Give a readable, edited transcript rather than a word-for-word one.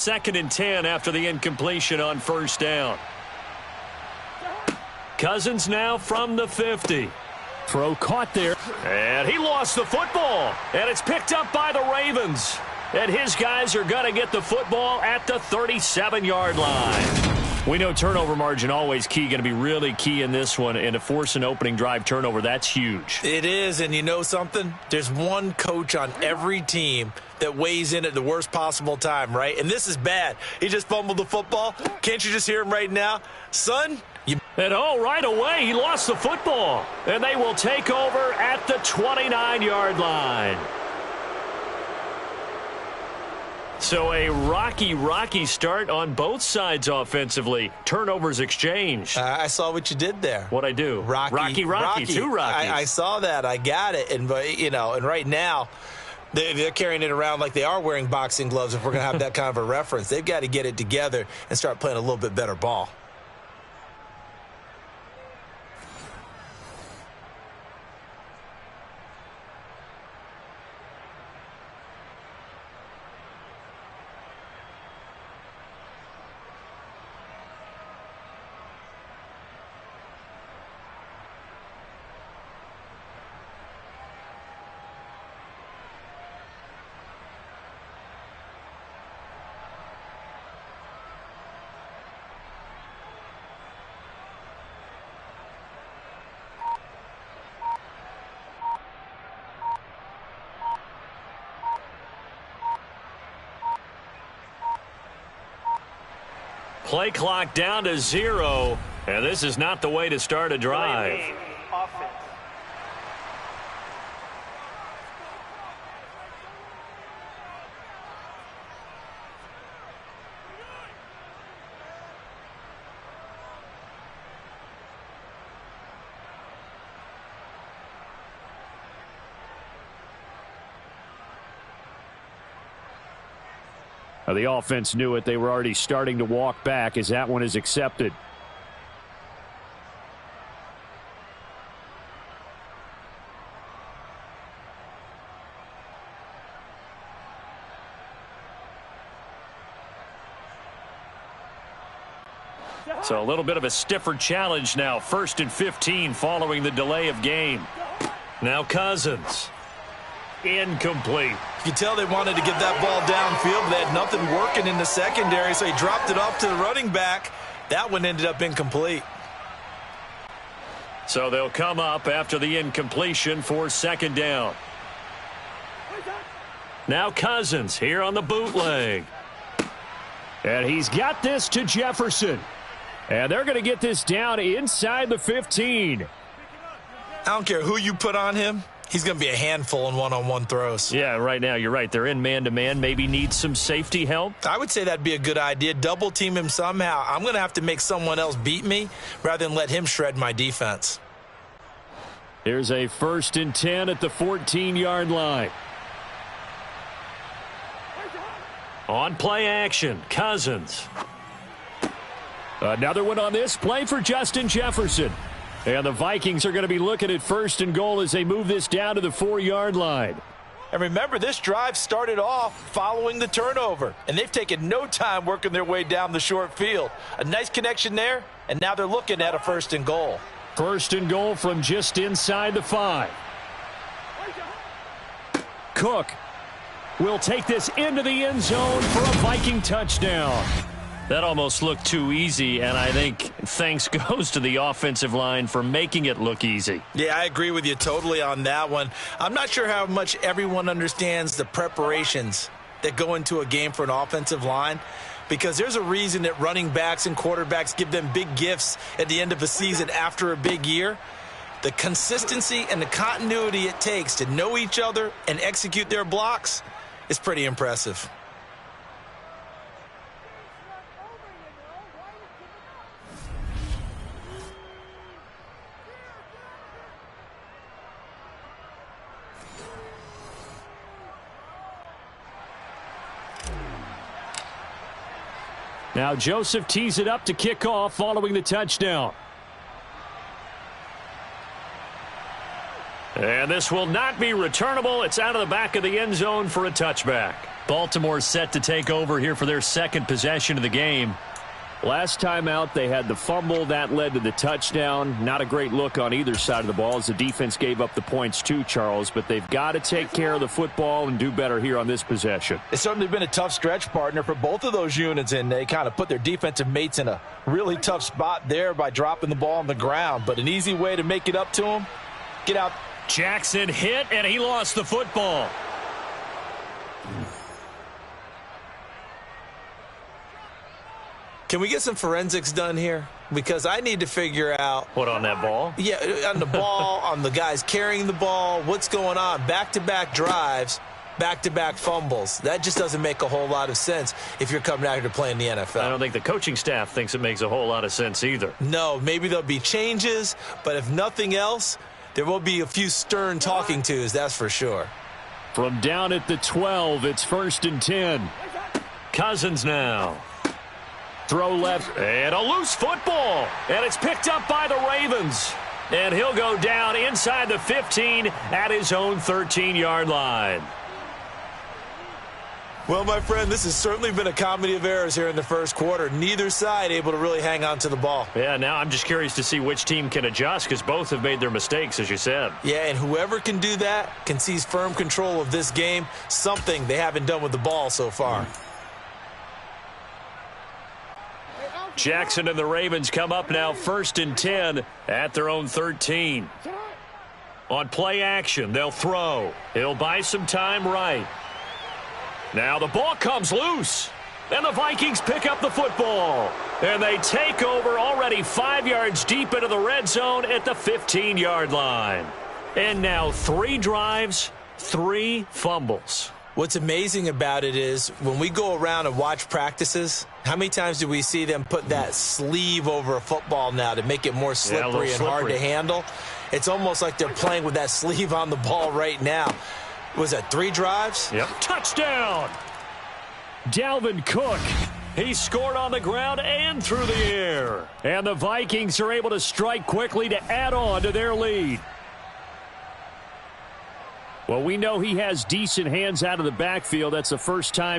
2nd and 10 after the incompletion on first down. Cousins now from the 50. Throw caught there. And he lost the football. And it's picked up by the Ravens. And his guys are going to get the football at the 37-yard line. We know turnover margin always key, going to be really key in this one. And to force an opening drive turnover, that's huge. It is, and you know something? There's one coach on every team that weighs in at the worst possible time, right? And this is bad. He just fumbled the football. Can't you just hear him right now? Son, And right away, he lost the football. And they will take over at the 29-yard line. So a rocky start on both sides offensively. Turnovers exchanged. I saw what you did there. What'd I do? Rocky. Two Rockies. I saw that. I got it. And right now, they're carrying it around like they are wearing boxing gloves if we're going to have that kind of a reference. They've got to get it together and start playing a little bit better ball. Play clock down to 0, and this is not the way to start a drive. The offense knew it. They were already starting to walk back as that one is accepted. So a little bit of a stiffer challenge now. 1st and 15 following the delay of game. Now Cousins. Incomplete. You can tell they wanted to get that ball downfield, but they had nothing working in the secondary, so he dropped it off to the running back. That one ended up incomplete. So they'll come up after the incompletion for 2nd down. Now Cousins here on the bootleg. And he's got this to Jefferson. And they're going to get this down inside the 15. I don't care who you put on him. He's going to be a handful in one-on-one throws. Yeah, right now, you're right. They're in man-to-man. Maybe need some safety help. I would say that'd be a good idea. Double team him somehow. I'm going to have to make someone else beat me rather than let him shred my defense. Here's a 1st and 10 at the 14-yard line. On play action, Cousins. Another one on this play for Justin Jefferson. And the Vikings are going to be looking at 1st and goal as they move this down to the 4-yard line. And remember, this drive started off following the turnover, and they've taken no time working their way down the short field. A nice connection there, and now they're looking at a 1st and goal. 1st and goal from just inside the 5. Cook will take this into the end zone for a Viking touchdown. That almost looked too easy, and I think thanks goes to the offensive line for making it look easy. Yeah, I agree with you totally on that one. I'm not sure how much everyone understands the preparations that go into a game for an offensive line, because there's a reason that running backs and quarterbacks give them big gifts at the end of a season after a big year. The consistency and the continuity it takes to know each other and execute their blocks is pretty impressive. Now Joseph tees it up to kick off following the touchdown. And this will not be returnable. It's out of the back of the end zone for a touchback. Baltimore set to take over here for their second possession of the game. Last time out, they had the fumble. That led to the touchdown. Not a great look on either side of the ball as the defense gave up the points too, Charles. But they've got to take care of the football and do better here on this possession. It's certainly been a tough stretch, partner, for both of those units, and they kind of put their defensive mates in a really tough spot there by dropping the ball on the ground. But an easy way to make it up to them, get out. Jackson hit, and he lost the football. Can we get some forensics done here? Because I need to figure out. What, on that ball? Yeah, on the ball, on the guys carrying the ball. What's going on? Back-to-back drives, back-to-back fumbles. That just doesn't make a whole lot of sense if you're coming out here to play in the NFL. I don't think the coaching staff thinks it makes a whole lot of sense either. No, maybe there'll be changes, but if nothing else, there will be a few stern talking tos, that's for sure. From down at the 12, it's 1st and 10. Cousins now. Throw left, and a loose football. And it's picked up by the Ravens. And he'll go down inside the 15 at his own 13-yard line. Well, my friend, this has certainly been a comedy of errors here in the first quarter. Neither side able to really hang on to the ball. Yeah, now I'm just curious to see which team can adjust because both have made their mistakes, as you said. Yeah, and whoever can do that can seize firm control of this game, something they haven't done with the ball so far. Jackson and the Ravens come up now 1st and 10 at their own 13. On play action, they'll throw. He'll buy some time right. Now the ball comes loose. And the Vikings pick up the football. And they take over already 5 yards deep into the red zone at the 15-yard line. And now 3 drives, 3 fumbles. What's amazing about it is when we go around and watch practices, how many times do we see them put that sleeve over a football now to make it more slippery and hard to handle? It's almost like they're playing with that sleeve on the ball right now. Was that 3 drives? Yep. Touchdown! Dalvin Cook. He scored on the ground and through the air. And the Vikings are able to strike quickly to add on to their lead. Well, we know he has decent hands out of the backfield. That's the first time